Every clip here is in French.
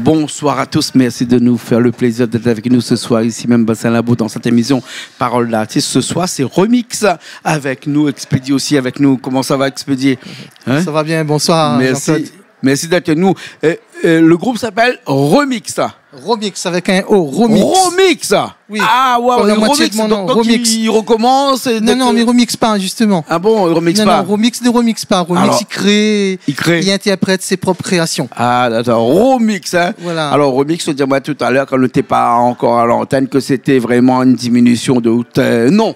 Bonsoir à tous, merci de nous faire le plaisir d'être avec nous ce soir, ici même Bassin Labo, dans cette émission Parole d'artiste. Ce soir, c'est Remix avec nous, Expédie aussi avec nous. Comment ça va, Expédie? Ça va bien, bonsoir. Merci d'être avec nous. Le groupe s'appelle Remix. Remix avec un O, Remix. Remix. Oui. Ah, ouais, Remix. Donc Remix. il recommence. Non, mais remix pas, justement. Ah bon, remix pas. Non, remix ne remix pas. Remix, alors, il interprète ses propres créations. Ah, d'accord. Remix, hein. Voilà. Alors, remix, je disais tout à l'heure, quand on n'était pas encore à l'antenne, que c'était vraiment une diminution de. Non,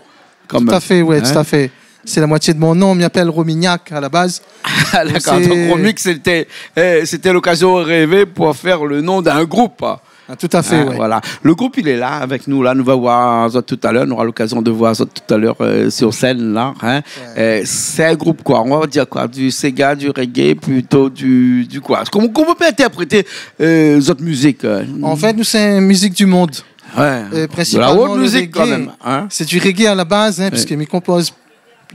quand même. Tout à fait, oui, hein? Tout à fait. C'est la moitié de mon nom. On m'appelle Romignac à la base. D'accord. Donc, Remix, c'était l'occasion rêvée pour faire le nom d'un groupe. Ah, tout à fait, oui. Voilà. Le groupe, il est là avec nous. Là, nous allons voir ça tout à l'heure. On aura l'occasion de voir ça tout à l'heure sur scène. Là, hein. Ouais. C'est un groupe quoi? On va dire quoi? Du Sega, du reggae, plutôt du quoi? Comment on peut interpréter votre musique? En fait, nous, c'est une musique du monde. Ouais. Principalement de la haute musique, quand même. Hein? C'est du reggae à la base, hein, puisque je compose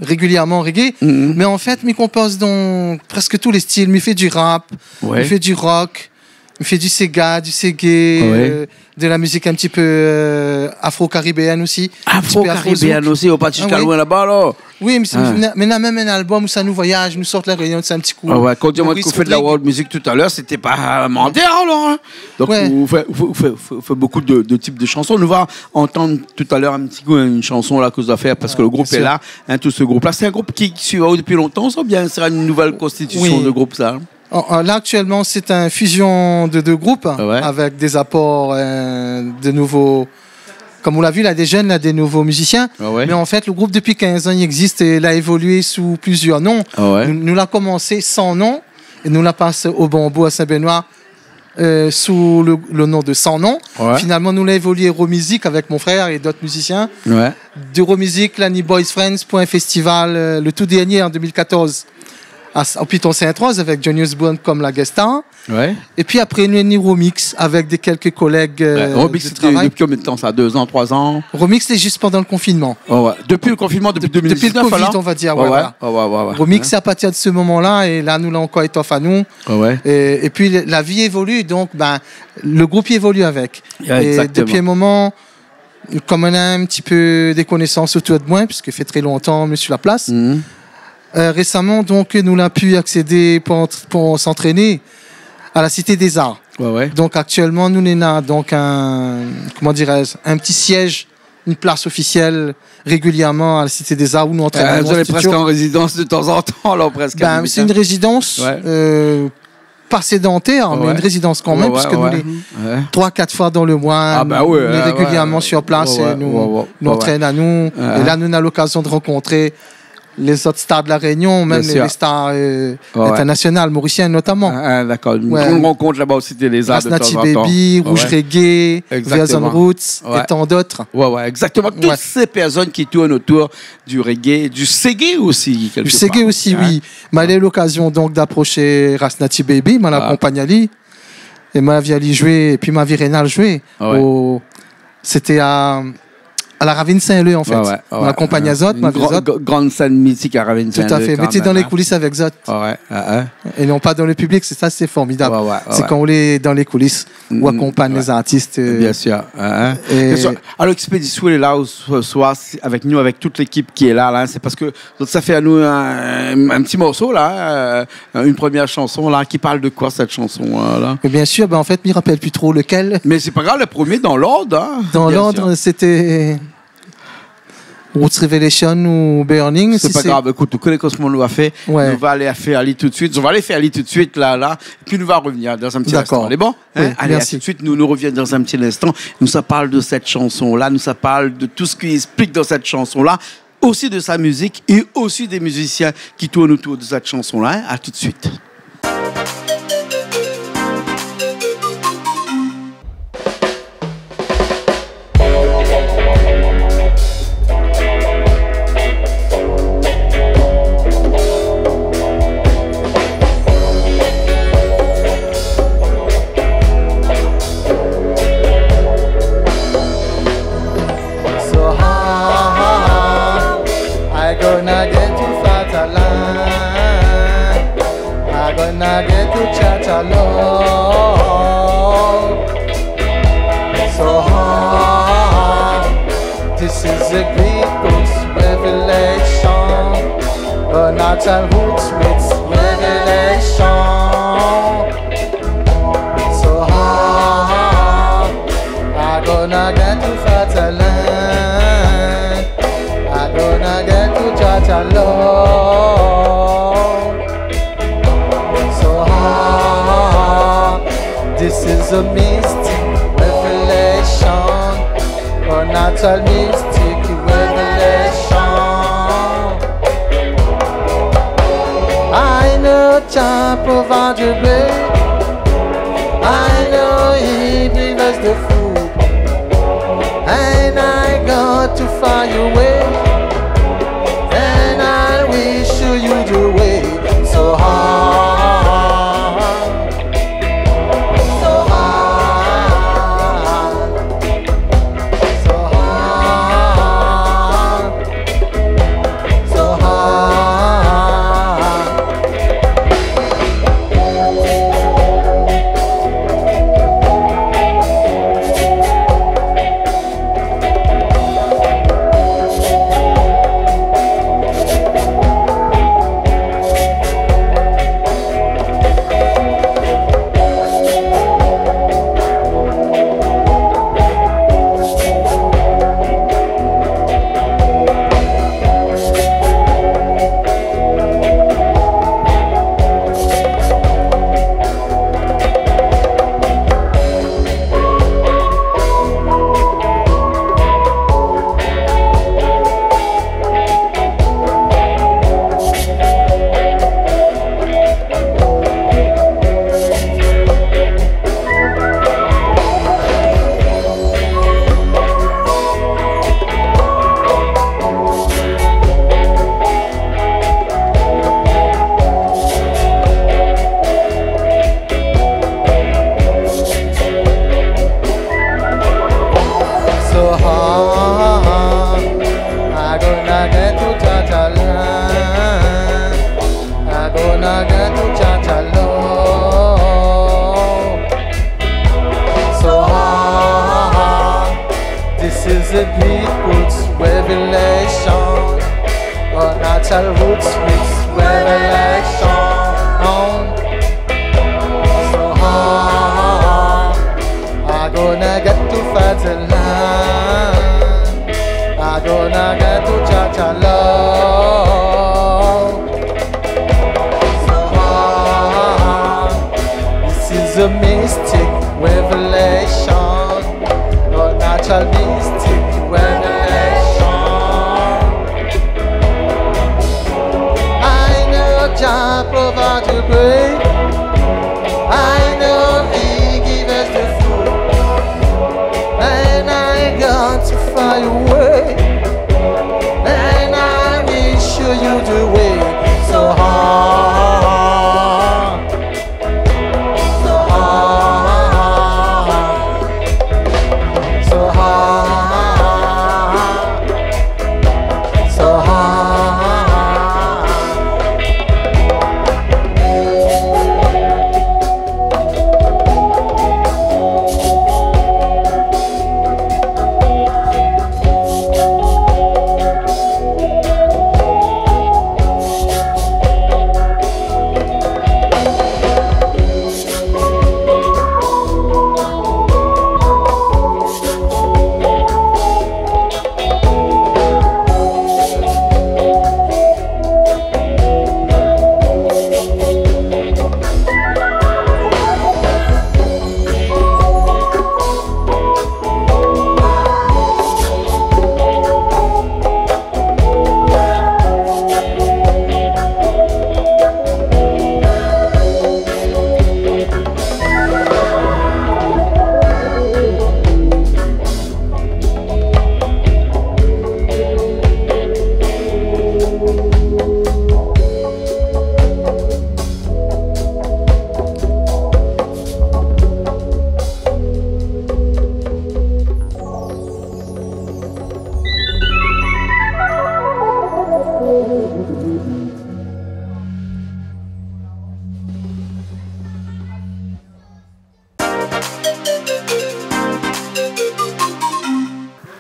régulièrement reggae. Mais en fait, je compose dans presque tous les styles. Je fais du rap, je fais du rock. Il fait du Sega, du Segé, de la musique un petit peu afro-caribéenne aussi. Afro-caribéenne aussi, au parti jusqu'à loin là-bas, là. Oui, mais on a même un album où ça nous voyage, nous sort la Réunion, c'est un petit coup. Ah ouais, quand tu m'as fait de la world music tout à l'heure, c'était pas mentir alors. Hein. Donc, vous faites beaucoup de types de chansons. Nous va entendre tout à l'heure un petit coup une chanson là que vous avez fait parce que le groupe est là. Hein, tout ce groupe-là, c'est un groupe qui suit depuis longtemps, ça, ou bien sera une nouvelle constitution de groupe, ça? Là, actuellement, c'est une fusion de deux groupes avec des apports de nouveaux. Comme on l'a vu, là, des jeunes, là, des nouveaux musiciens. Mais en fait, le groupe, depuis 15 ans, il existe et il a évolué sous plusieurs noms. Nous l'avons commencé sans nom et nous l'avons passé au Bambou à Saint-Benoît sous le nom de Sans Nom. Finalement, nous l'avons évolué Romusic avec mon frère et d'autres musiciens. De Romusic, l'Annie Boys Friends pour un festival, le tout dernier en 2014. Au Piton Saint-Rose avec Jonius Bond comme la guest star. Et puis après, nous avons Remix avec quelques collègues Remix, depuis combien de temps ça? 2 ans, 3 ans? Remix, c'est juste pendant le confinement. Depuis le confinement, depuis 2019? Depuis le Covid, on va dire. Remix, c'est à partir de ce moment-là. Et là, nous l'avons encore étoffé à nous. Et puis, la vie évolue. Donc, le groupe y évolue avec. Et depuis un moment, comme on a un petit peu des connaissances autour de moi, puisque ça fait très longtemps, je suis sur la place. Récemment, donc, nous l'avons pu accéder pour s'entraîner à la Cité des Arts. Donc, actuellement, nous avons donc un petit siège, une place officielle régulièrement à la Cité des Arts où nous entraînons. Vous allez presque en résidence de temps en temps, alors presque. C'est une résidence pas sédentaire, mais une résidence quand même, puisque nous, 3-4 fois dans le mois, nous sommes régulièrement sur place et nous entraînons à nous. Et là, nous avons l'occasion de rencontrer les autres stars de la Réunion, même les stars internationales, mauriciennes notamment. D'accord. Une grande rencontre là-bas aussi, les arts de temps en temps. Baby, Rouge Reggae, Verzon Roots et tant d'autres. Exactement. Toutes ces personnes qui tournent autour du reggae, du Segé aussi. Du Segé aussi, oui. J'ai eu l'occasion donc d'approcher Rasnati Baby, m'a accompagné Ali, et m'a vu Ali jouer, et puis m'a vu Rénal jouer. C'était à la Ravine Saint-Leu, en fait. On accompagne Zot, ma Zot. Grande scène mythique à Ravine Saint-Leu. Tout à fait. Mais tu es dans les coulisses avec Zot. Et non pas dans le public, c'est formidable. C'est quand on est dans les coulisses où accompagne les artistes. Bien sûr. Alors, Expédition est là ce soir avec nous, avec toute l'équipe qui est là. C'est parce que ça fait à nous un petit morceau, là, une première chanson, là, qui parle de quoi, cette chanson-là? Bien sûr, en fait, je ne me rappelle plus trop lequel. Mais c'est pas grave, le premier dans l'ordre. Dans l'ordre, c'était Roots Revelation ou Burning. C'est pas grave, écoute, tu connais comment on l'a fait. On va aller faire Ali tout de suite. On va aller faire Ali tout de suite, là. Puis nous va revenir dans un petit instant. C'est bon? Allez, tout de suite, nous reviennons dans un petit instant. Nous, ça parle de cette chanson-là. Nous, ça parle de tout ce qui explique dans cette chanson-là. Aussi de sa musique et aussi des musiciens qui tournent autour de cette chanson-là. À tout de suite. Gonna get to chat alone. is a great roots revelation. A natural roots with revelation. So hard, I'm gonna get to Fatherland. I'm gonna get to Church alone. So hard, this is a mystic revelation. A natural mystic revelation. I know Jah provides the bread. I know He brings us the food. And I got to find a way. And I will show you the way. So hard, so hard, so hard, so hard.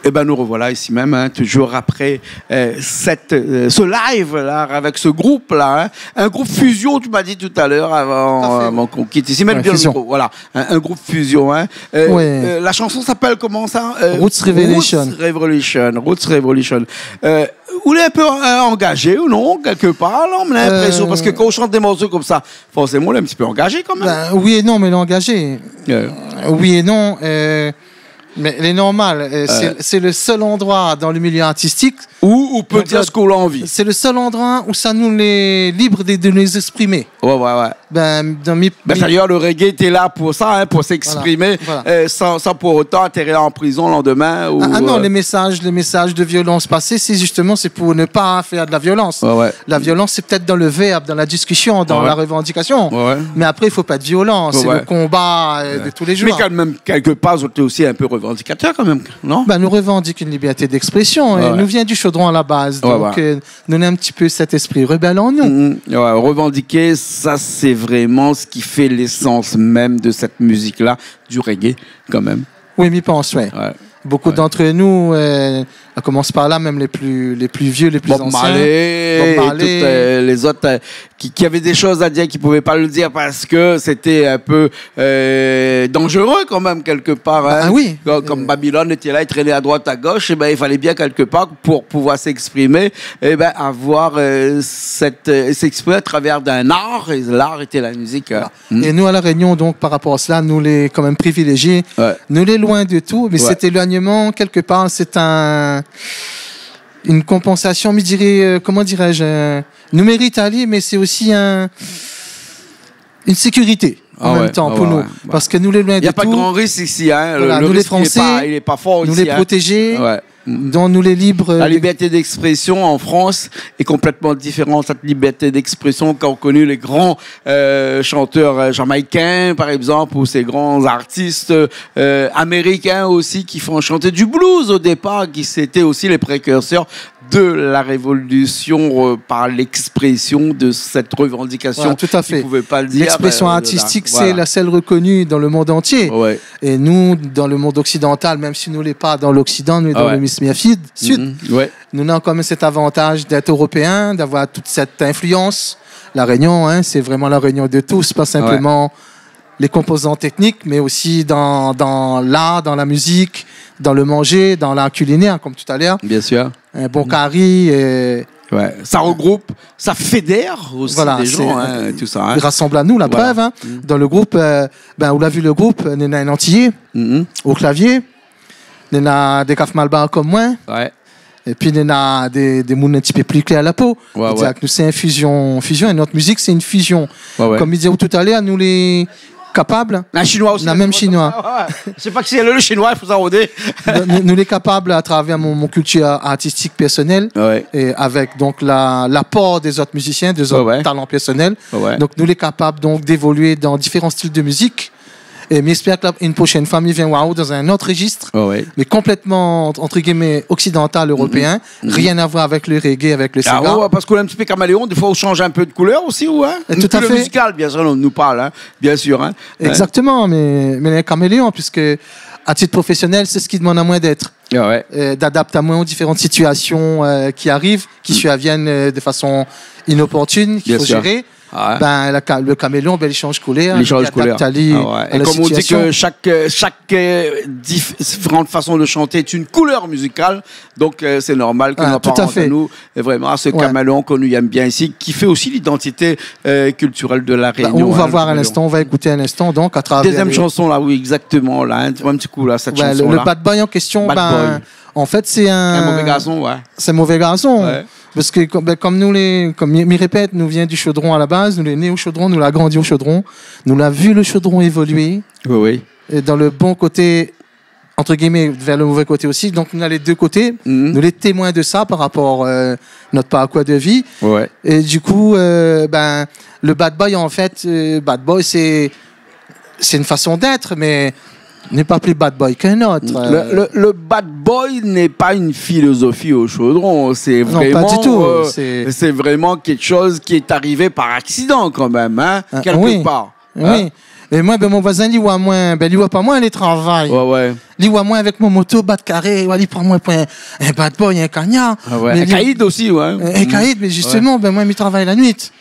Eh ben nous revoilà ici même, hein, toujours après ce live là, avec ce groupe là, hein, un groupe fusion, tu m'as dit tout à l'heure avant qu'on quitte ici, même bien le micro, voilà, un groupe fusion. Hein. La chanson s'appelle comment ça? Roots Revolution. Roots Revolution. Vous l'êtes un peu engagé ou non, quelque part, là, on a l'impression, parce que quand on chante des morceaux comme ça, forcément, on est un petit peu engagé quand même. Ben, oui et non, mais engagé. Oui et non. Mais il est normal, c'est le seul endroit dans le milieu artistique où on peut dire ce qu'on a envie. C'est le seul endroit où ça nous est libre de nous exprimer. Ouais. D'ailleurs, le reggae était là pour ça, hein, pour s'exprimer, voilà. Sans pour autant atterrir en prison le lendemain. Non, les messages de violence passés, c'est pour ne pas faire de la violence. La violence, c'est peut-être dans le verbe, dans la discussion, dans la revendication. Mais après, il ne faut pas être violent. C'est le combat de tous les jours. Mais quand même, quelque part, vous êtes aussi un peu revendicateur quand même, non? Nous revendiquons une liberté d'expression. Et nous vient du chaudron à la base. Donc, nous avons un petit peu cet esprit rebelle en nous. Revendiquer, ça, c'est vraiment ce qui fait l'essence même de cette musique-là, du reggae, quand même. Oui, mais pense, Beaucoup d'entre nous, on commence par là, même les plus vieux, les plus anciens. Bob Marley, et les autres qui avaient des choses à dire, qui ne pouvaient pas le dire parce que c'était un peu dangereux quand même, quelque part. Hein. Oui. Comme Babylone était là, il traînait à droite, à gauche, et il fallait bien quelque part, pour pouvoir s'exprimer, avoir s'exprimer à travers d'un art, et l'art était la musique. Et nous, à La Réunion, donc, par rapport à cela, nous les quand même privilégiés, nous les loin de tout, mais cet éloignement, quelque part, c'est une compensation, mais comment dirais-je, nous mérite aller, mais c'est aussi une sécurité en même temps pour nous. Parce que nous les loin de tout. Il n'y a pas de grand risque ici. Hein. Nous les Français, il est pas fort nous ici, les protégés. Dont nous les libres. La liberté d'expression en France est complètement différente. Cette liberté d'expression qu'ont connu les grands chanteurs jamaïcains, par exemple, ou ces grands artistes américains aussi qui font chanter du blues au départ, qui c'était aussi les précurseurs de la révolution par l'expression de cette revendication. Tout à fait. Ils pouvaient pas le dire. L'expression artistique, c'est la seule reconnue dans le monde entier. Et nous, dans le monde occidental, même si nous ne l'est pas dans l'Occident, nous dans l'hémisphère sud, nous avons quand même cet avantage d'être européens, d'avoir toute cette influence. La Réunion, c'est vraiment la réunion de tous, pas simplement les composants techniques, mais aussi dans l'art, dans la musique, dans le manger, dans l'art culinaire, comme tout à l'heure. Bien sûr. Un bon curry. Ça regroupe, ça fédère aussi des gens, tout ça. Il rassemble à nous, la preuve. Dans le groupe, on l'a vu le groupe, on a un antillais au clavier, on a des cafes malbar comme moi. Et puis, on a des mouns un petit peu plus clairs à la peau. Nous, c'est une fusion. Et notre musique, c'est une fusion. Comme il disait tout à l'heure, nous les capables. Un chinois aussi. Même chinois. Je sais pas qui c'est le chinois, il faut s'arronder. Nous les capables à travers mon culture artistique personnelle et avec donc l'apport des autres musiciens, des autres talents personnels. Donc nous les capables donc d'évoluer dans différents styles de musique. Et j'espère qu'une prochaine fois, il vient dans un autre registre, mais complètement, entre guillemets, occidental, européen. Rien à voir avec le reggae, avec le cigar. Parce qu'on est un petit peu caméléon, des fois on change un peu de couleur aussi, tout à fait. Musical, bien sûr, on nous parle, bien sûr. Exactement, mais les caméléons, puisque à titre professionnel, c'est ce qui demande à moins d'être. D'adapter à moins aux différentes situations qui arrivent, qui surviennent de façon inopportune, qu'il faut gérer. Le caméléon, il change couleur. Il change couleur. Et comme on dit que chaque différente façon de chanter est une couleur musicale, donc c'est normal que nos parents nous, vraiment, ce caméléon qu'on nous aime bien ici, qui fait aussi l'identité culturelle de la Réunion. On va voir un instant, on va écouter un instant, donc à travers. Deuxième chanson là, oui, exactement, là, un petit coup là, cette chanson là. Le Bad Boy en question, en fait, c'est un mauvais garçon, C'est un mauvais garçon. Parce que comme il répète, nous vient du chaudron à la base, nous l'est né au chaudron, nous l'a grandi au chaudron, nous l'a vu le chaudron évoluer. Et dans le bon côté, entre guillemets, vers le mauvais côté aussi. Donc nous avons les deux côtés, nous les témoins de ça par rapport à notre parcours de vie. Et du coup, le bad boy en fait, bad boy c'est une façon d'être, mais n'est pas plus bad boy qu'un autre. Le bad boy n'est pas une philosophie au chaudron. C'est vraiment, pas du tout. C'est vraiment quelque chose qui est arrivé par accident quand même, quelque part. Oui. Mais moi, ben, mon voisin, il voit moins, ben, il voit pas moins les travail. Ouais, ouais. Il voit moins avec mon moto, bas de carré, il prend moins un bad boy, un cagnard. Ah ouais. Un caïd aussi, ouais. Un caïd, mais justement, ben, moi, il travaille la nuit.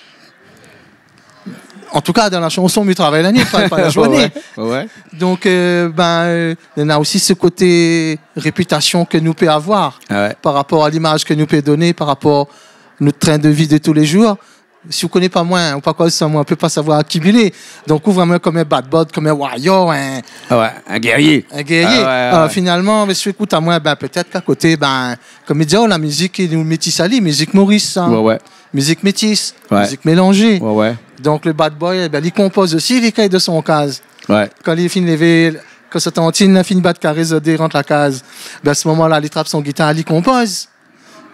En tout cas, dans la chanson, il travaille la nuit, pas la journée. Ouais. Donc, ben, il y a aussi ce côté réputation que nous peut avoir par rapport à l'image que nous peut donner, par rapport à notre train de vie de tous les jours. Si vous ne connaissez pas moins, ou pas quoi ça, moi, on ne peut pas savoir accumuler. Donc, ouvre vraiment comme un bad boy, comme un warrior, un guerrier. Un guerrier. Finalement, si tu écoutes à moi, ben, peut-être qu'à côté, ben, comme il dit, la musique est métisse à lui, musique Maurice. Hein. Musique métisse, musique mélangée. Donc, le bad boy, ben, il compose aussi les cailles de son case. Quand il finit de lever, quand sa tantine finit de battre carré, il rentre la case. Ben, à ce moment-là, il trappe son guitare, il compose.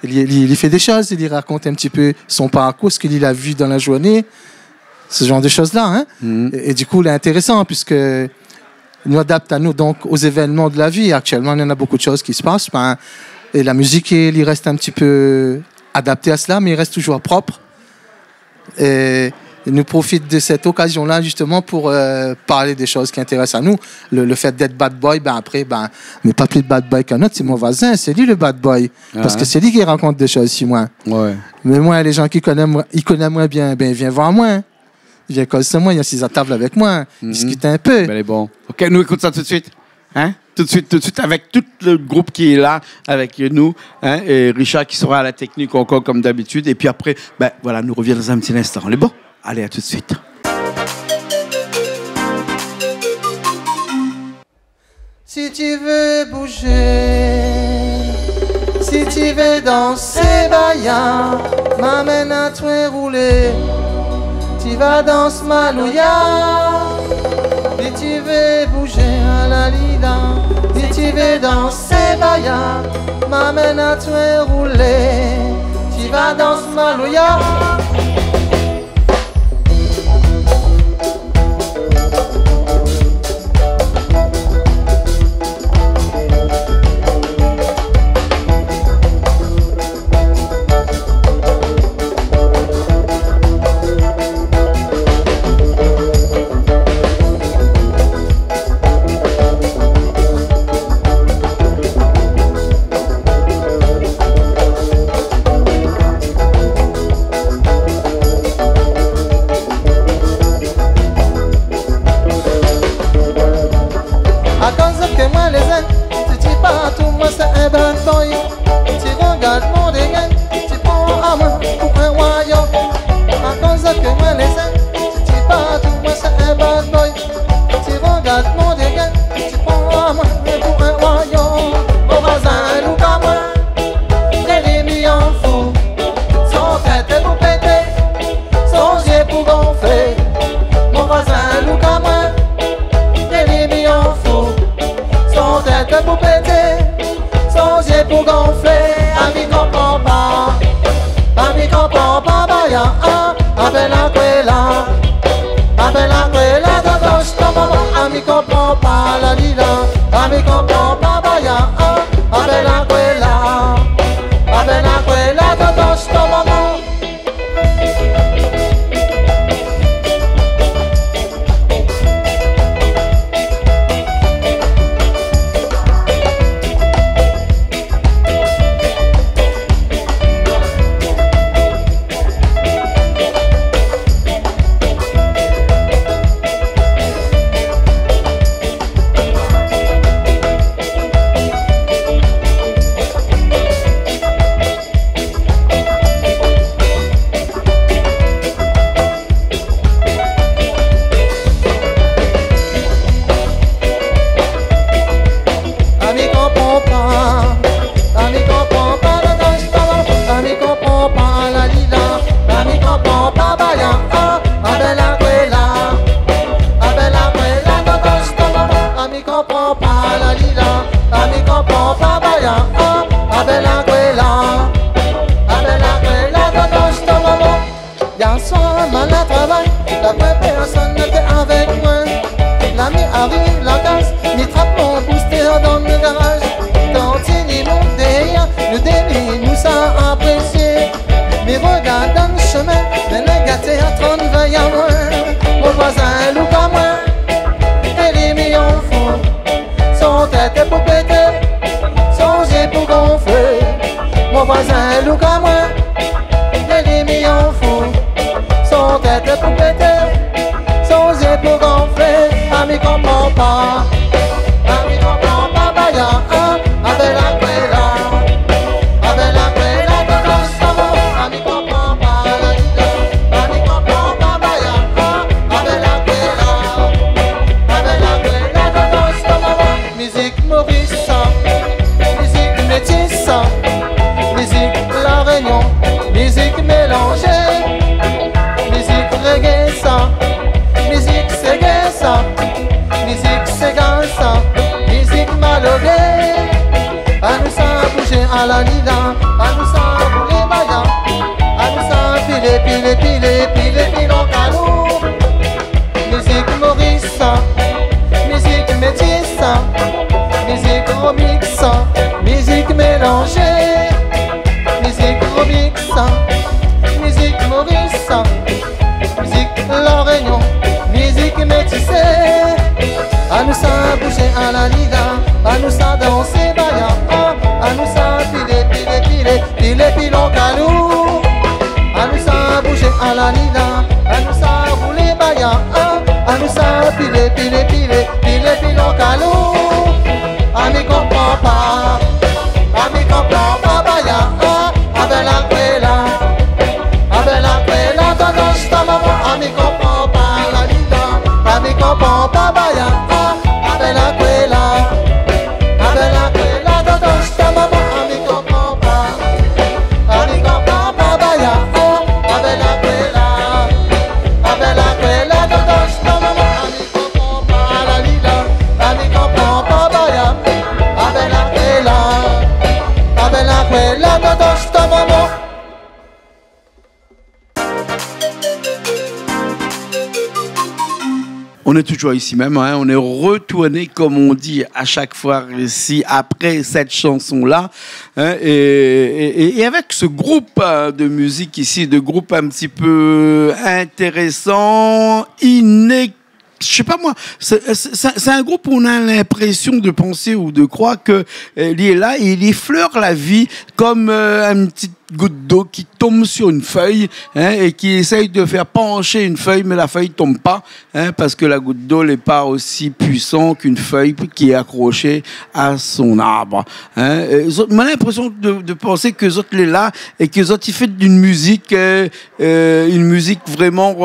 Il fait des choses, il raconte un petit peu son parcours, ce qu'il a vu dans la journée, ce genre de choses-là. Hein? Et du coup, il est intéressant puisque nous adapte à nous donc aux événements de la vie. Actuellement, il y en a beaucoup de choses qui se passent. Et la musique, il reste un petit peu adapté à cela, mais il reste toujours propre. Et il nous profite de cette occasion-là justement pour parler des choses qui intéressent à nous. Le fait d'être bad boy, ben après, mais pas plus de bad boy qu'un autre, c'est mon voisin, c'est lui le bad boy. Parce que c'est lui qui raconte des choses, si moi. Mais moi, les gens qui connaissent moi bien, ben ils viennent voir moi. Ils viennent causer moi, ils assisent à table avec moi, discuter un peu. Ben, bon. OK, nous écoutons ça tout de suite. Hein? Tout de suite, avec tout le groupe qui est là, avec nous, hein? Et Richard qui sera à la technique encore comme d'habitude. Et puis après, ben voilà, nous reviendrons dans un petit instant. On est bon? Allez, à tout de suite. Si tu veux bouger, si tu veux danser, baya, m'amène à toi rouler. Tu vas dans ce malouya. Si tu veux bouger à la lida, si tu veux danser, baya, m'amène à toi rouler. Tu vas dans ce malouya. pour gonfler, ami comprend pas. Ami comprend pas, baya, avec la quella. Avec la quella, todo samo, ami comprend pas. Ami comprend pas, baya, avec la quella. Avec la quella, todo samo. Musique Maurice, musique métisse, musique La Réunion, musique mélangée. Musique reggae ça, musique c'est gay ça, musique c'est gay ça, musique malobée. À nous ça bouger à la lila, à nous ça bouler maya, à nous ça piler piler piler piler pilon calou. Musique Maurice ça, musique métisse ça, musique remix ça, musique mélangée, musique remix ça, musique Maurice ça. Musique La Réunion, musique métissée. À nous ça bouger à la lila, à nous ça danser baya, à nous ça piler piler piler piler pilon calou. À nous ça bouger à la lila, à nous ça rouler baya, à nous ça piler piler piler piler pilon calou. Ami comprend pas, ami comprend pas baya, avec la quella. Avec la quella, todo sta maman, ami comprend pas la lila, ami comprend pas baya, avec la quella, todo sta maman, ami comprend pas baya, avec la quella, todo sta maman, ami comprend pas la lila, ami comprend pas baya, avec la quella, todo sta maman. On est toujours ici même, hein. On est retourné, comme on dit à chaque fois ici, après cette chanson-là. Hein, et avec ce groupe de musique ici, de groupe un petit peu intéressant, je sais pas moi, c'est un groupe où on a l'impression de penser ou de croire que il est là et il effleure la vie comme une petite goutte d'eau qui tombe sur une feuille, hein, et qui essaye de faire pencher une feuille, mais la feuille tombe pas, hein, parce que la goutte d'eau n'est pas aussi puissante qu'une feuille qui est accrochée à son arbre. Hein. On a l'impression de penser que les autres sont là et que les autres ils font d'une musique, une musique vraiment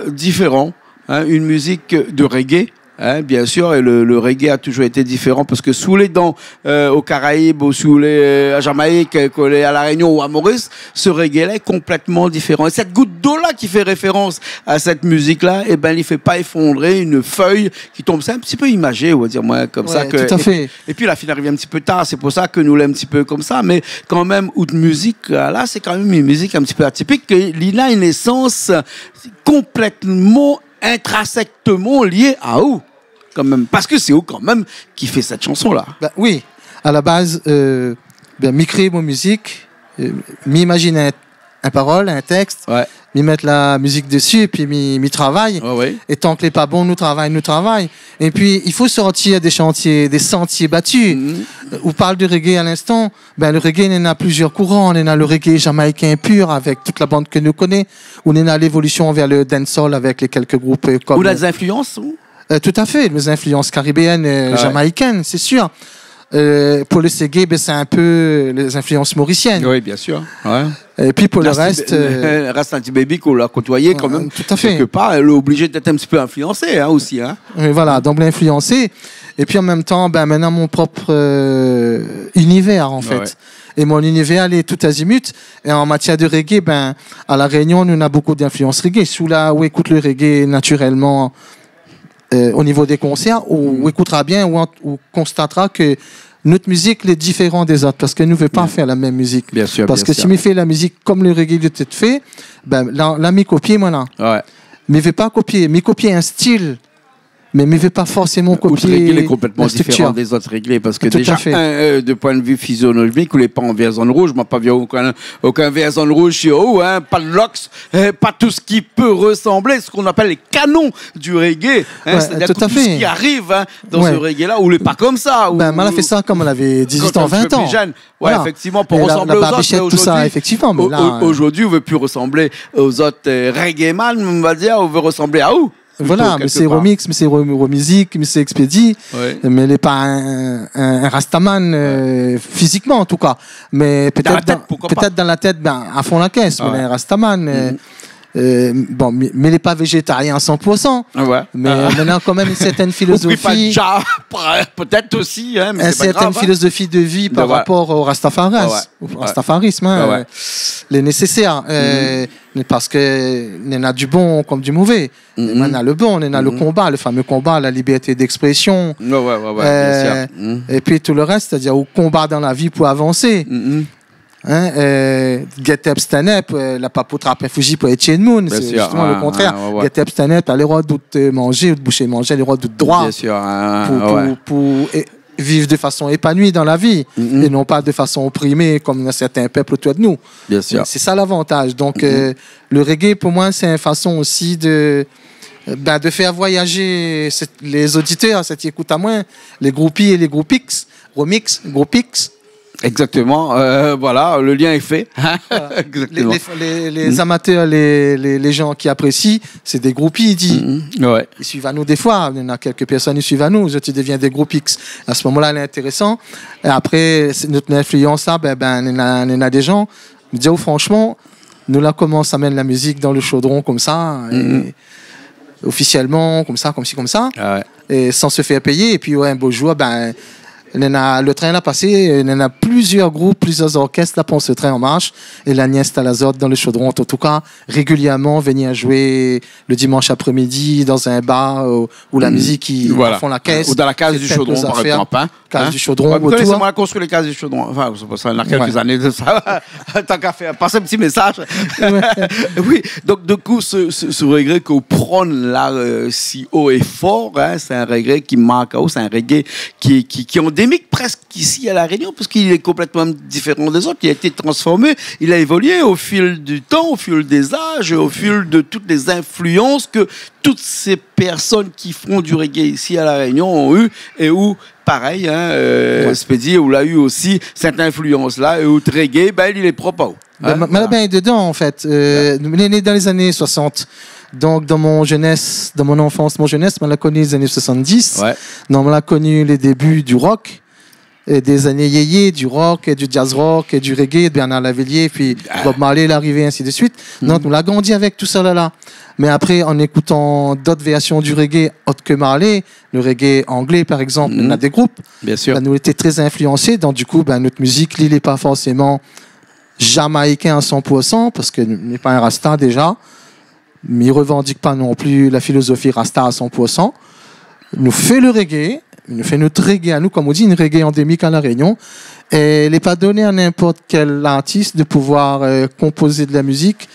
différente. Hein, une musique de reggae, hein, bien sûr, et le reggae a toujours été différent parce que sous les dents aux Caraïbes ou sous les à Jamaïque, à la Réunion ou à Maurice, ce reggae-là est complètement différent. Et cette goutte d'eau-là qui fait référence à cette musique-là, eh ben, il fait pas effondrer une feuille qui tombe. C'est un petit peu imagé, on va dire, moi, comme ça. Tout à fait. Et puis la fin arrive un petit peu tard, c'est pour ça que nous l'aimons un petit peu comme ça. Mais quand même, outre musique, là, c'est quand même une musique un petit peu atypique. Il a une essence complètement intrinsèquement lié à où quand même, parce que c'est où quand même qui fait cette chanson là. Ben, oui, à la base m'y créer mon musique, m'imaginer un parole, un texte, ouais, m'y mettre la musique dessus et puis m'y travaille, ouais. Et tant que les pas bons nous travaille, et puis il faut sortir des sentiers battus. On parle de reggae à l'instant, ben le reggae il en a plusieurs courants, on en a le reggae jamaïcain pur avec toute la bande que nous connaît, on en a l'évolution vers le dancehall avec les quelques groupes comme... Ou les influences tout à fait, les influences caribéennes, jamaïcaines, c'est sûr. Pour le reggae, ben, c'est un peu les influences mauriciennes. Oui, bien sûr. Ouais. Et puis pour le reste... Rasta Baby qu'on l'a côtoyé quand même. Tout à fait. Quelque part, elle est obligée d'être un petit peu influencée, hein, aussi. Hein. Et voilà, d'emblée influencée. Et puis en même temps, ben, maintenant mon propre univers, en fait. Ouais. Et mon univers, elle est tout azimut. Et en matière de reggae, ben, à La Réunion, nous avons beaucoup d'influence reggae. Sous là où écoute le reggae naturellement au niveau des concerts, où écoutera bien, où constatera que notre musique est différente des autres, parce que nous ne voulons pas faire la même musique. Bien sûr. Parce que si on fait la musique comme le reggae de tête fait, ben, là, m'y copier, moi, là. Ouais. Mais je ne vais pas copier. Mais copier un style. Mais ne vais pas forcément copier. Le reggae est complètement différent des autres reggae parce que déjà, de point de vue physiologique, vous n'êtes pas en vert zone rouge. Moi, pas aucun vert zone rouge chez haut, hein, pas de locks, pas tout ce qui peut ressembler, ce qu'on appelle les canons du reggae. Hein, c'est-à-dire tout ce qui arrive hein, dans ce reggae-là, ou les pas comme ça. Ben, on a fait ça comme on avait 18 ans, 20 ans. Ouais, voilà. Effectivement, pour ressembler aux autres. Tout ça, effectivement. Aujourd'hui, on ne veut plus ressembler aux autres reggae man, on va dire, on veut ressembler à où? Voilà, mais c'est remix, mais c'est remusique, mais c'est expédie. Ouais. Mais il n'est pas un Rastaman physiquement en tout cas. Mais peut-être dans la tête, à fond la caisse. Mais un Rastaman. Bon, mais il n'est pas végétarien à 100%. Ouais. Mais maintenant, quand même, une certaine philosophie. Peut-être aussi. Hein, mais une certaine philosophie de vie par rapport au rastafarisme. Hein, les nécessaires. Parce qu'il y en a du bon comme du mauvais. Il y en a le bon, il y en a le combat, le fameux combat, la liberté d'expression. Et puis tout le reste, c'est-à-dire au combat dans la vie pour avancer. Get up, stand up, la papote rapin fougi pour Etienne Moon, c'est justement le contraire. Get up, stand up, t'as les droits de manger, de boucher manger, les droits de droit. Bien sûr. Pour vivre de façon épanouie dans la vie et non pas de façon opprimée comme dans certains peuples autour de nous. Bien sûr. C'est ça l'avantage. Donc, le reggae, pour moi, c'est une façon aussi de faire voyager les auditeurs, ceux qui écoutent à moins, les groupies et les groupix, groupix. Exactement, voilà, le lien est fait. Exactement. Les amateurs, les gens qui apprécient, c'est des groupies, ils suivent à nous des fois. Il y en a quelques personnes qui suivent à nous, tu deviens des groupies. À ce moment-là, c'est intéressant. Et après, notre influence là, il y en a des gens, me disent franchement, nous là, comment ça mène la musique dans le chaudron comme ça, et officiellement, comme ça, comme ci, comme ça, et sans se faire payer. Et puis, un beau jour, le train l'a passé, il y en a plusieurs groupes, plusieurs orchestres là pour ce train en marche. Et l'Agnès Talazot dans le chaudron, en tout cas, régulièrement venir jouer le dimanche après-midi dans un bar où la musique font la caisse. Ou dans la case du chaudron, par exemple. Case du chaudron. Vous connaissez moi construire les cases du chaudron. Enfin, c'est pas ça, il y a quelques années de ça. Tant qu'à faire, passer un petit message. Oui, donc du coup, ce regret qu'on prend là si haut et fort, c'est un regret qui marque, c'est un regret qui endémique presque ici à La Réunion, parce qu'il est complètement différent des autres. Il a été transformé, il a évolué au fil du temps, au fil des âges, au fil de toutes les influences que toutes ces personnes qui font du reggae ici à La Réunion ont eu, et où pareil, Spédi, où il a eu aussi cette influence-là, et où le reggae, il est propre. Mais dedans, en fait. Il est né dans les années 60. Donc, dans mon enfance, on l'a connu les années 70. Donc, on l'a connu les débuts du rock, et des années yéyé, du rock, et du jazz rock, et du reggae, de Bernard Lavillier, puis Bob Marley, l'arrivée, ainsi de suite. Donc, on l'a grandi avec tout ça là. Mais après, en écoutant d'autres versions du reggae autres que Marley, le reggae anglais, par exemple, on a des groupes. Bien sûr. Nous étions très influencés. Donc, du coup, notre musique, il n'est pas forcément jamaïcain à 100%, parce qu'il n'est pas un rasta déjà. Mais il ne revendique pas non plus la philosophie rasta à 100%. Il nous fait le reggae, il nous fait notre reggae à nous, comme on dit, une reggae endémique à La Réunion. Et il n'est pas donné à n'importe quel artiste de pouvoir composer de la musique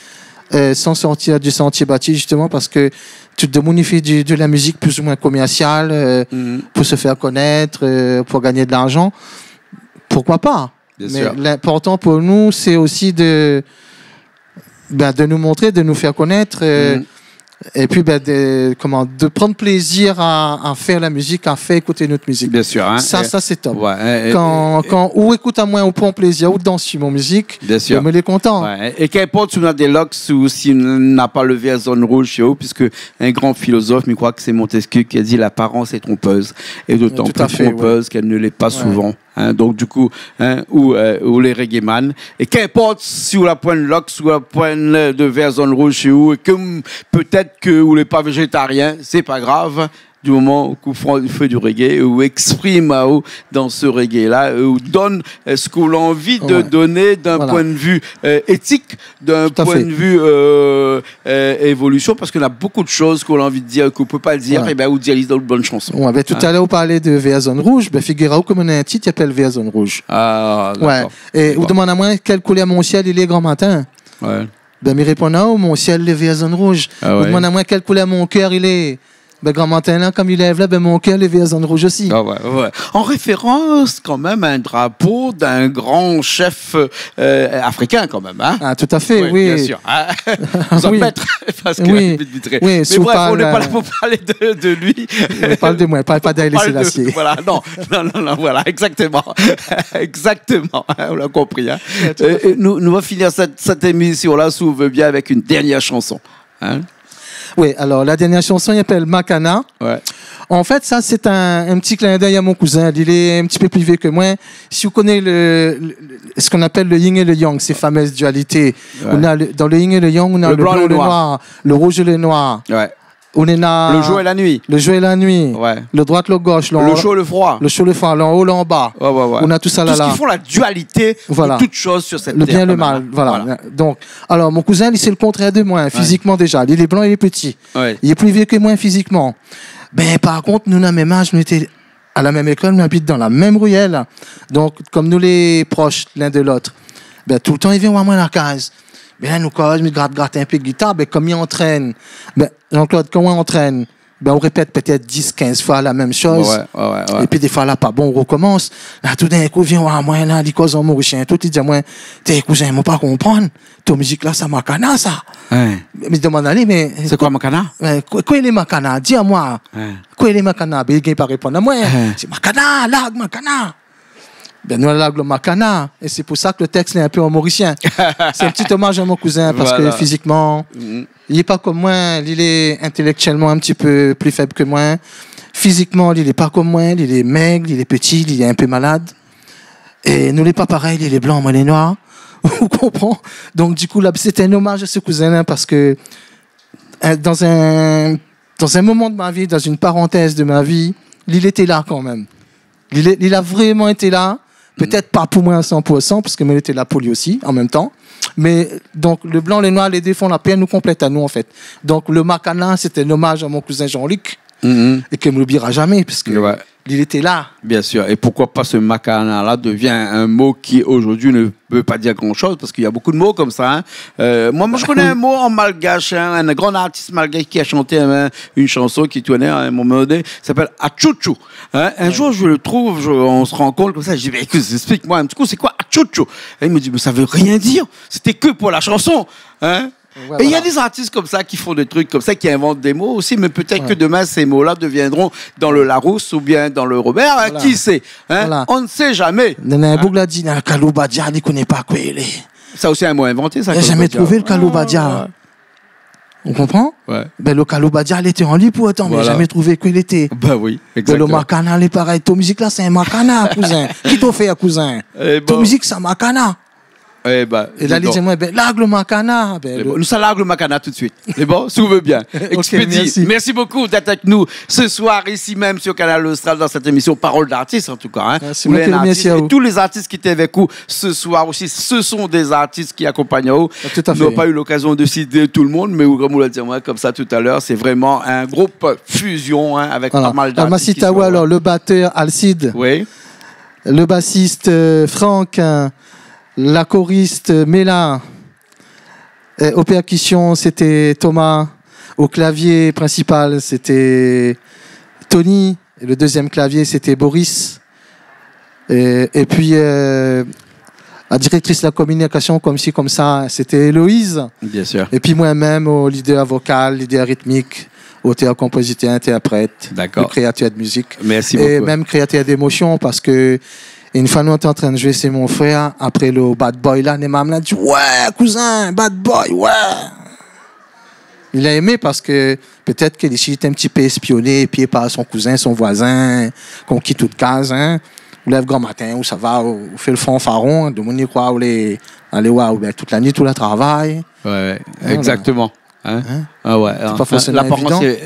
sans sortir du sentier battu, justement, parce que tu te modifies de la musique plus ou moins commerciale pour se faire connaître, pour gagner de l'argent. Pourquoi pas? Mais l'important pour nous, c'est aussi de nous montrer, de nous faire connaître, et puis de prendre plaisir à faire la musique, à faire écouter notre musique. Bien sûr. Hein, ça c'est top. Quand ou écoute à moi, ou prend plaisir, ou danse sur mon musique, bien sûr. On est content. Et qu'importe si on a des locks ou si on n'a pas levé à zone rouge chez eux, puisque un grand philosophe, mais je crois que c'est Montesquieu qui a dit l'apparence est trompeuse, et d'autant plus trompeuse qu'elle ne l'est pas souvent. Donc du coup, ou les reggaeman, et qu'importe si vous la pointe lock, si vous la pointe de vers zone rouge chez vous, et que peut-être que vous n'êtes pas végétarien, c'est pas grave. Du moment où vous faites du reggae, ou exprime dans ce reggae-là, ou donne ce qu'on a envie de donner d'un point de vue éthique, d'un point de vue évolution, parce qu'on a beaucoup de choses qu'on a envie de dire, qu'on ne peut pas le dire, et ou dire dans une bonne chanson. Tout à l'heure, vous parlez de Vers Zone Rouge, figurez-vous comme on a un titre qui s'appelle Vers Zone Rouge. Ah, d'accord. Et vous demandez à moi quelle couleur mon ciel il est grand matin. Me répondez, mon ciel est Vers Zone Rouge. Vous demandez à moi quelle couleur mon cœur il est. Grand matin, là, comme il lève là, mon cœur levé à zone rouge aussi. En référence, quand même, à un drapeau d'un grand chef africain, quand même. Hein? Tout à fait, oui. Bien sûr. Vous en mettre, parce que mais bref, on n'est pas là pour parler de lui. On parle de moi, pas d'Haïlé Sélassié. Voilà, non, voilà, exactement. Exactement, on l'a compris. Hein? Nous allons finir cette émission-là, si vous voulez bien, avec une dernière chanson. Hein? Oui, alors la dernière chanson, il s'appelle Makana. Ouais. En fait, ça, c'est un petit clin d'œil à mon cousin. Il est un petit peu plus vieux que moi. Si vous connaissez ce qu'on appelle le yin et le yang, ces fameuses dualités. Ouais. On a dans le yin et le yang, on a le blanc et le noir, le rouge et le noir. Ouais. On a le jour et la nuit. Le jour et la nuit. Ouais. Le droit, le gauche. Le chaud, le froid. Le chaud, le froid. L'en haut, l'en bas. Ouais. On a tout ça là. Tout ce qui font la dualité de toutes choses sur cette terre. Le bien et le mal. Voilà. Donc, alors, mon cousin, c'est le contraire de moi, physiquement déjà. Il est blanc, il est petit. Ouais. Il est plus vieux que moi physiquement. Ben, par contre, nous, à la même âge, nous étions à la même école, nous habitons dans la même ruelle. Donc, comme nous les proches l'un de l'autre, ben, tout le temps, il vient voir moi à la case. Ben, là, nous, quand je me gratte un peu de guitare, ben, comme il entraîne, ben, Jean-Claude, comment on entraîne? Ben, on répète peut-être 10-15 fois la même chose. Ouais. Et puis, des fois, là, pas bon, on recommence. Là, tout d'un coup, vient voir moi, là, il cause en mauricien. Tout, il dit, moi, tes cousins, ils m'ont pas comprendre. Ta musique, là, ça Makana, ça. Ouais. Mais je demande, allez, mais. C'est quoi Makana? Quoi est les Makana? Dis à moi. Quoi est les Makana? Ben, il ne pas répondre à moi. C'est Makana, lag, Makana. Ben, nous, lag, le Makana. Et c'est pour ça que le texte est un peu en mauricien. C'est un petit hommage à mon cousin, parce que physiquement, il n'est pas comme moi. Il est intellectuellement un petit peu plus faible que moi. Physiquement, il n'est pas comme moi. Il est maigre, il est petit, il est un peu malade. Et nous, il n'est pas pareil. Il est blanc, moi, il est noir. Vous comprenez? Donc, du coup, là, c'était un hommage à ce cousin-là parce que dans un moment de ma vie, dans une parenthèse de ma vie, il était là quand même. Il a vraiment été là. Peut-être pas pour moi à 100%, parce que moi, il était là pour lui aussi, en même temps. Mais, donc, le blanc, les noirs, les deux font la paix, nous complètent à nous, en fait. Donc, le Makana, c'était un hommage à mon cousin Jean-Luc, et qu'il ne me l'oubliera jamais, parce que il était là. Bien sûr. Et pourquoi pas ce Makana-là devient un mot qui, aujourd'hui, ne peut pas dire grand-chose, parce qu'il y a beaucoup de mots comme ça. Moi, je connais un mot en malgache, un grand artiste malgache qui a chanté une chanson qui tournait à un moment donné, s'appelle Achouchou. Un jour, je le trouve, on se rend compte comme ça, je dis, écoute, explique-moi un petit coup, c'est quoi Achouchou? Et il me dit, mais ça veut rien dire, c'était que pour la chanson. Et il y a des artistes comme ça qui font des trucs comme ça, qui inventent des mots aussi, mais peut-être que demain, ces mots-là deviendront dans le Larousse ou bien dans le Robert, qui sait, on ne sait jamais. Nana Bougla dit, Kaloubadia, il ne connaît pas quoi il est. Ça aussi un mot inventé, ça. Il n'a jamais trouvé le Kaloubadia. On comprend? Ben, le Kaloubadia, il était en lui pour autant, mais il n'a jamais trouvé quoi il était. Ben oui, exactement. Ben, le Makana, il est pareil. Ta musique là, c'est un Makana, cousin. Qui t'a fait, cousin? Ta musique, c'est un Makana. Et là, il dit, lag le Makana. Nous sommes lag le Makana tout de suite. C'est bon, si vous voulez bien. Expédie. Merci beaucoup d'être avec nous ce soir, ici même sur Canal Austral, dans cette émission Parole d'artistes, en tout cas. C'est moi qui remercie à vous. Et tous les artistes qui étaient avec vous ce soir aussi, ce sont des artistes qui accompagnent vous. Nous n'avons pas eu l'occasion de citer tout le monde, mais comme vous l'avez dit, comme ça tout à l'heure, c'est vraiment un groupe fusion avec pas mal d'artistes. Alors, le batteur Alcide. Oui. Le bassiste Franck. La choriste Méla, aux percussions c'était Thomas, au clavier principal c'était Tony, et le deuxième clavier c'était Boris, et puis la directrice de la communication comme ci comme ça c'était Héloïse, bien sûr, et puis moi-même au leader vocal, leader rythmique, auteur, compositeur, interprète, le créateur de musique, merci beaucoup, et même créateur d'émotion parce que et une fois, nous étions en train de jouer, c'est mon frère, après le Bad Boy là, Nemam l'a dit, ouais, cousin, Bad Boy, ouais. Il a aimé parce que peut-être qu'il était un petit peu espionné, pied par son cousin, son voisin, qu'on quitte toute case, hein. Ou lève grand matin, où ça va, ou fait le fanfaron, de mon quoi, ou les, allez, ouais, ben, toute la nuit, tout le travail. Ouais, exactement. Ah ouais. C'est pas forcément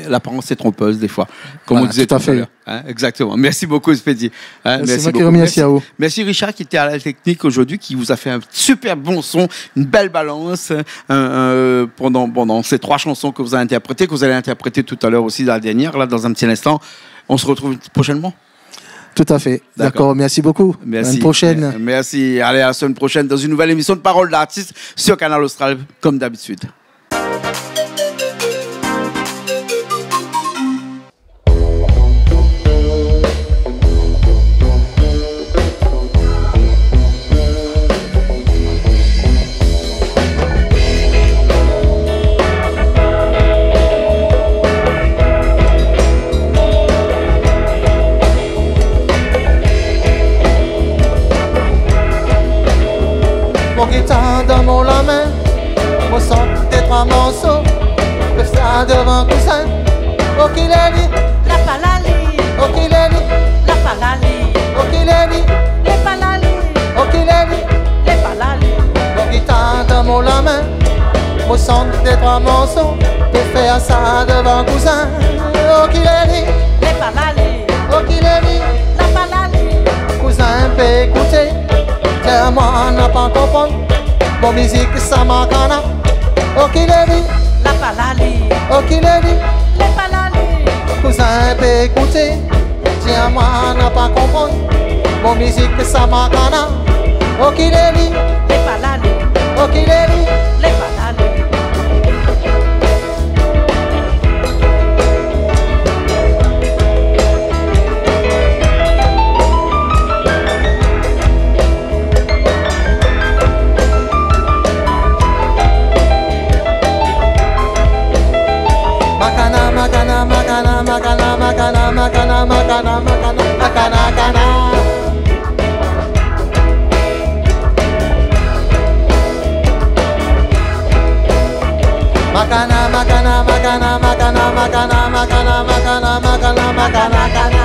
l'apparence est trompeuse des fois, comme on disait tout à l'heure. Exactement. Merci beaucoup, Expédie. Merci beaucoup. Merci à vous. Merci Richard qui était à la technique aujourd'hui, qui vous a fait un super bon son, une belle balance pendant ces 3 chansons que vous avez interprétées, que vous allez interpréter tout à l'heure aussi la dernière, là dans un petit instant. On se retrouve prochainement. Tout à fait. D'accord. Merci beaucoup. Merci. À une prochaine. Merci. Allez, à la semaine prochaine dans une nouvelle émission de Parole d'artistes sur Canal Austral, comme d'habitude. Mon guitare dans mon la main, me sens Okileli, la palali, Okileli, la palali, Okileli, les palali, Okileli, les palali. Mon guitare dans mon la main, mon son des trois morceaux, pour faire ça devant cousin. Okileli, les palali, Okileli, la palali, cousin peut écouter, tiens moi n'a pas comprendre, mon musique ça m'acana. Okileli, la palali, Okileli, les palali, cousin peut écouter, tiens moi n'a pas comprendre, mon musique ça m'acana. Okileli, les palali, Okileli, les palali. Makana, makana, makana, makana, makana, makana, makana, makana, makana, makana. Makana, makana, makana, makana, makana, makana, makana, makana, makana, makana.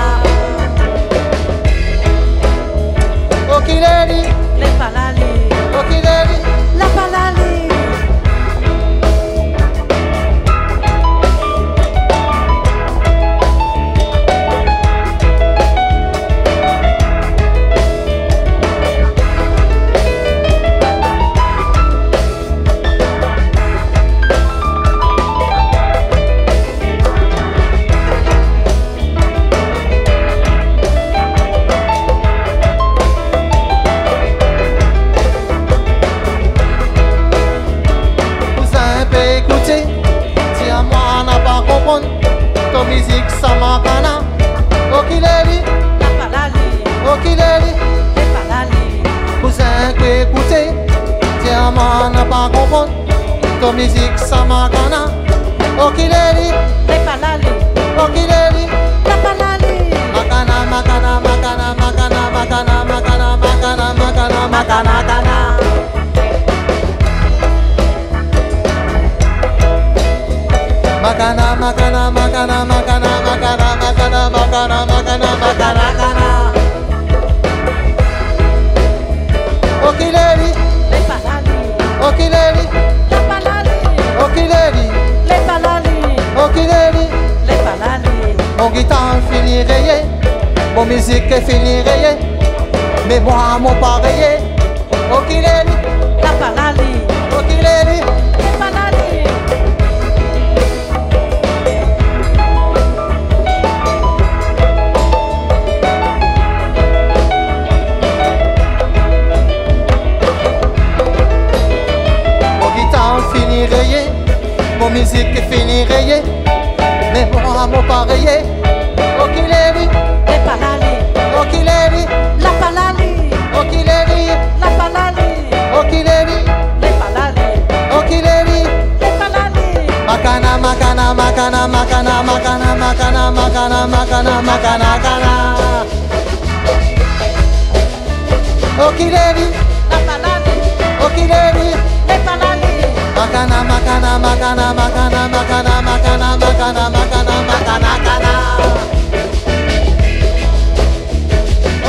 Okileli, Les palali, okileli, la palali. cousin peut écouter, tiens moi n'a pas comprendre, ton musique ça m'acana. Okileli, La palali, okileli, les palali, cousin peut écouter, tiens moi n'a pas comprendre, ton musique ça m'acana. Okileli, les palali, okileli, la palali. makana, makana, makana, makana, makana, makana, makana, makana, makana, makana. Makana, makana, makana, makana, makana, makana, makana, makana, makana, makana. Okileli, Les palali, okileli, la palali, okileli, les palali, okileli. les palali. Mon guitare fini rayé, mon musique est fini rayé, mais moi mon pas rayé. Okileli, La palali, okileli, les palali. mon guitare fini rayé, mon musique est fini rayé, mais moi mon pas rayé. Okileli, Les palali, okileli, la palali, okileli, la palali, okileli, les palali, okileli. les palali. Makana, makana, makana, makana, makana, makana, makana, makana, makana, makana. Okileli, La palali, okileli. les palali, Makana, makana, makana, makana, makana, makana, makana, makana, makana, makana.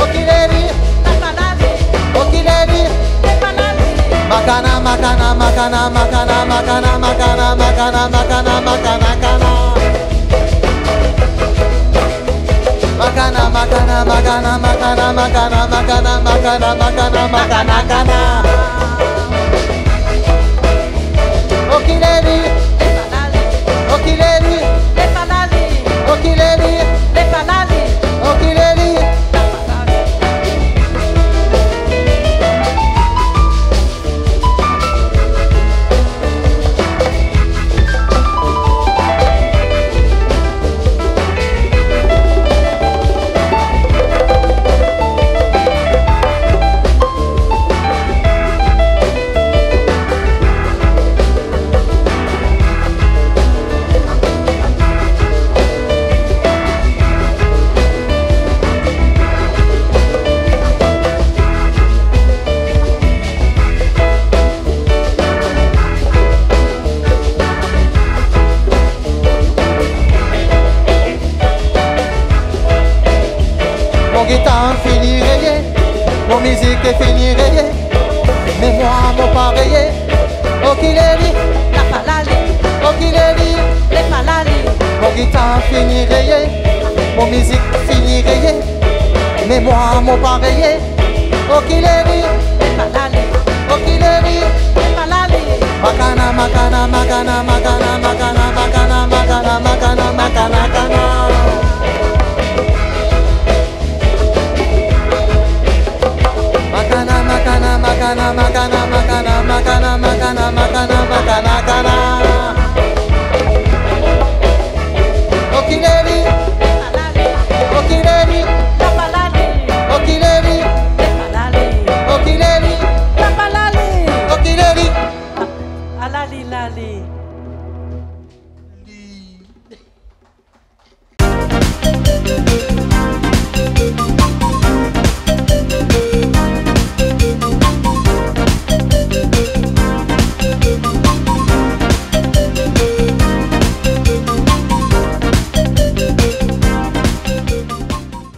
Okileli, la palali, okileli. les palali. Makana, makana, makana, makana, makana, makana, makana, makana, makana, makana. Makana, makana, makana, makana, makana, makana, makana, makana, makana, makana. Okileli, Les palali, okileli, les palali, okileli, les palali, okileli. la palali. Mon guitare fini rayé, mon musique est fini rayé, mais moi mon pareil, oh qu'il est dit, la palali, oh qu'il est dit, les palali, mon guitare fini rayé, mon musique fini rayé, mais moi mon pareil, oh qu'il est dit, les palali, oh qu'il est dit, les palali, Makana, makana, makana, makana, makana, makana, makana, makana, makana, makana. Makana, makana, makana, makana, makana, makana, makana, makana, makana, makana. Okileri, okileri, la palali, okileri, les palali, okileri, la palali, okileri. alali lali.